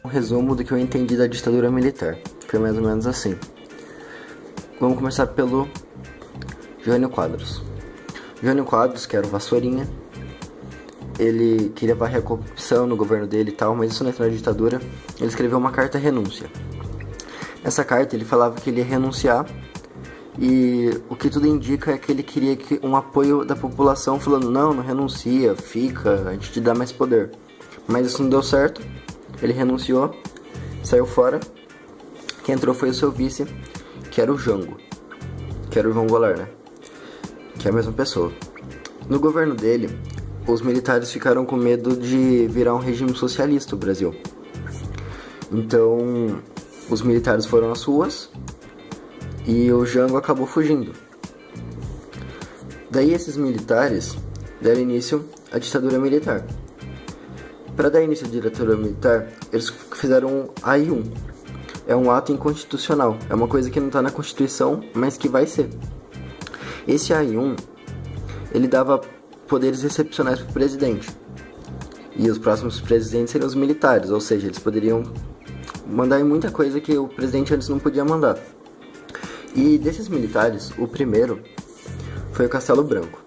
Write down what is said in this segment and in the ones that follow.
Um resumo do que eu entendi da ditadura militar. Foi mais ou menos assim. Vamos começar pelo Jânio Quadros. Jânio Quadros, que era o Vassourinha, ele queria varrer a corrupção no governo dele e tal, mas isso não entrou na ditadura. Ele escreveu uma carta renúncia. Nessa carta ele falava que ele ia renunciar, e o que tudo indica é que ele queria um apoio da população falando: não renuncia, fica, a gente te dá mais poder. Mas isso não deu certo, ele renunciou, saiu fora. Quem entrou foi o seu vice, que era o Jango, que era o João Goulart, né? Que é a mesma pessoa. No governo dele, os militares ficaram com medo de virar um regime socialista no Brasil. Então, os militares foram às ruas e o Jango acabou fugindo. Daí esses militares deram início à ditadura militar. Para dar início à ditadura militar, eles fizeram um AI-1. É um ato inconstitucional. É uma coisa que não está na Constituição, mas que vai ser. Esse AI-1, ele dava poderes excepcionais para o presidente. E os próximos presidentes seriam os militares, ou seja, eles poderiam mandar em muita coisa que o presidente antes não podia mandar. E desses militares, o primeiro foi o Castelo Branco.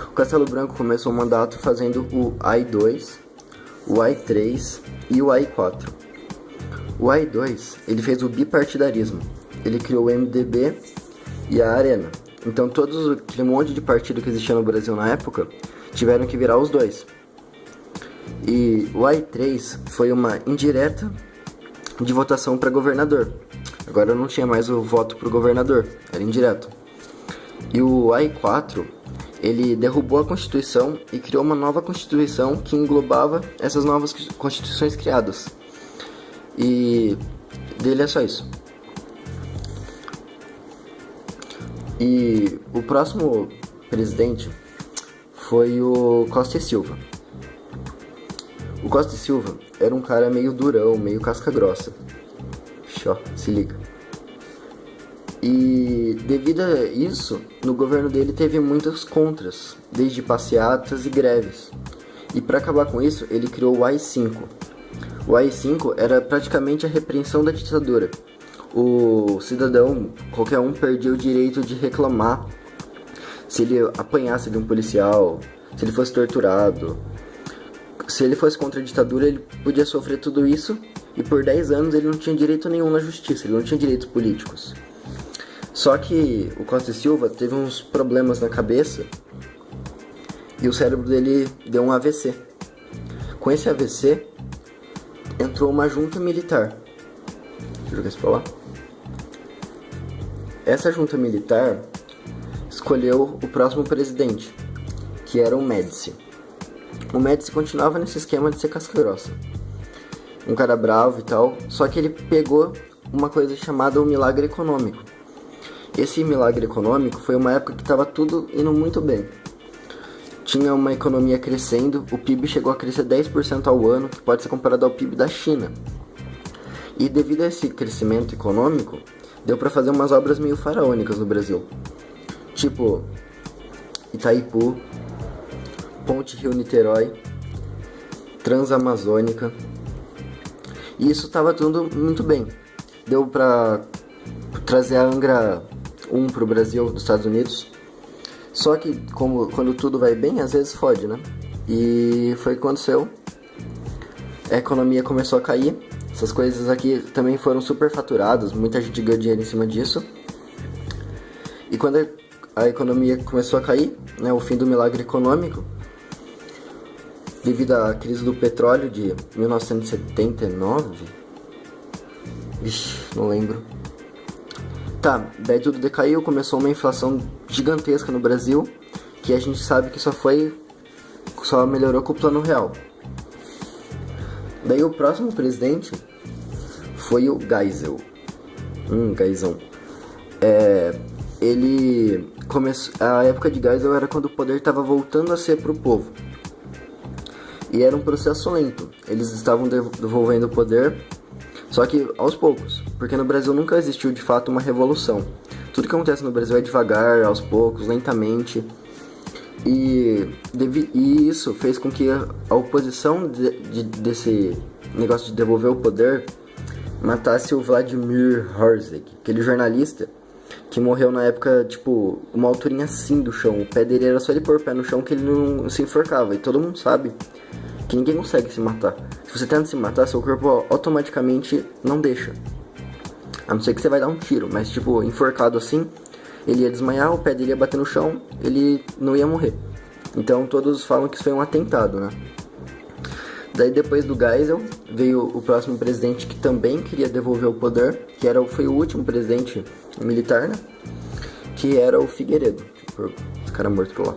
O Castelo Branco começou o mandato fazendo o AI-2, o AI-3 e o AI-4. O AI-2, ele fez o bipartidarismo. Ele criou o MDB e a Arena. Então aquele monte de partido que existia no Brasil na época tiveram que virar os dois. E o AI-3 foi uma indireta de votação para governador. Agora não tinha mais o voto para o governador, era indireto. E o AI-4, ele derrubou a Constituição e criou uma nova Constituição que englobava essas novas constituições criadas. E dele é só isso. E o próximo presidente foi o Costa e Silva. O Costa e Silva era um cara meio durão, meio casca grossa. Ó, se liga. E devido a isso, no governo dele teve muitas contras, desde passeatas e greves. E para acabar com isso, ele criou o AI-5. O AI-5 era praticamente a repreensão da ditadura. O cidadão, qualquer um, perdia o direito de reclamar se ele apanhasse de um policial, se ele fosse torturado. Se ele fosse contra a ditadura, ele podia sofrer tudo isso, e por 10 anos ele não tinha direito nenhum na justiça, ele não tinha direitos políticos. Só que o Costa e Silva teve uns problemas na cabeça e o cérebro dele deu um AVC. Com esse AVC, entrou uma junta militar. Deixa eu jogar isso pra lá. Essa junta militar escolheu o próximo presidente, que era o Médici. O Médici continuava nesse esquema de ser casca grossa, um cara bravo e tal, só que ele pegou uma coisa chamada o milagre econômico. Esse milagre econômico foi uma época que estava tudo indo muito bem. Tinha uma economia crescendo, o PIB chegou a crescer 10% ao ano, que pode ser comparado ao PIB da China. E devido a esse crescimento econômico, deu para fazer umas obras meio faraônicas no Brasil. Tipo Itaipu, Ponte Rio-Niterói, Transamazônica. E isso estava tudo muito bem. Deu para trazer a Angra 1 pro Brasil dos Estados Unidos. Só que quando tudo vai bem, às vezes fode, né? E foi o que aconteceu. A economia começou a cair. Essas coisas aqui também foram superfaturadas. Muita gente ganhou dinheiro em cima disso. E quando a economia começou a cair, né, o fim do milagre econômico, devido à crise do petróleo de 1979, não lembro. Tá, daí tudo decaiu, começou uma inflação gigantesca no Brasil, que a gente sabe que só melhorou com o Plano Real. Daí o próximo presidente foi o Geisel. Geisel. Ele começou. A época de Geisel era quando o poder estava voltando a ser pro povo. E era um processo lento. Eles estavam devolvendo o poder, só que aos poucos, porque no Brasil nunca existiu de fato uma revolução. Tudo que acontece no Brasil é devagar, aos poucos, lentamente. E isso fez com que a oposição negócio de devolver o poder, matasse o Vladimir Herzog, aquele jornalista que morreu na época, tipo, uma alturinha assim do chão. O pé dele era só ele pôr o pé no chão que ele não se enforcava. E todo mundo sabe que ninguém consegue se matar. Se você tenta se matar, seu corpo automaticamente não deixa. A não ser que você vai dar um tiro, mas tipo, enforcado assim, ele ia desmaiar, o pé dele ia bater no chão, ele não ia morrer. Então todos falam que isso foi um atentado, né? Daí depois do Geisel, veio o próximo presidente que também queria devolver o poder, que foi o último presidente militar, né? Que era o Figueiredo, esse cara morto lá.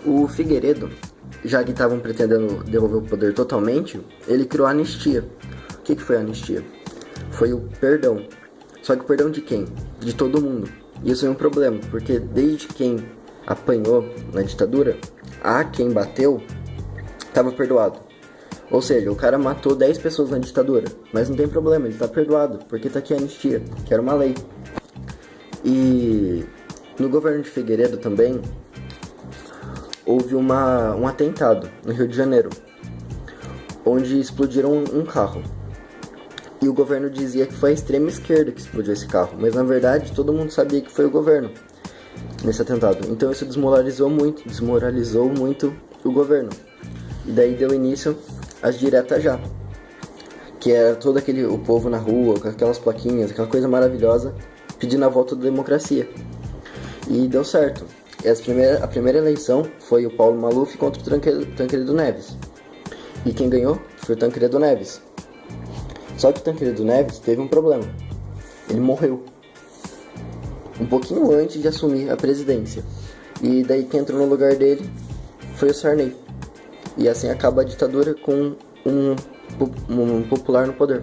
O Figueiredo, já que estavam pretendendo devolver o poder totalmente, ele criou a anistia. O que foi a anistia? Foi o perdão. Só que o perdão de quem? De todo mundo. E isso é um problema, porque desde quem apanhou na ditadura, a quem bateu, estava perdoado. Ou seja, o cara matou 10 pessoas na ditadura, mas não tem problema, ele tá perdoado, porque tá aqui a anistia, que era uma lei. E no governo de Figueiredo também, houve um atentado no Rio de Janeiro, onde explodiram um carro. E o governo dizia que foi a extrema esquerda que explodiu esse carro, mas na verdade todo mundo sabia que foi o governo nesse atentado. Então isso desmoralizou muito o governo. E daí deu início às diretas já, que era todo o povo na rua, com aquelas plaquinhas, aquela coisa maravilhosa, pedindo a volta da democracia. E deu certo. A primeira eleição foi o Paulo Maluf contra o Tancredo Neves. E quem ganhou foi o Tancredo Neves. Só que o Tancredo Neves teve um problema. Ele morreu um pouquinho antes de assumir a presidência. E daí quem entrou no lugar dele foi o Sarney. E assim acaba a ditadura com um popular no poder.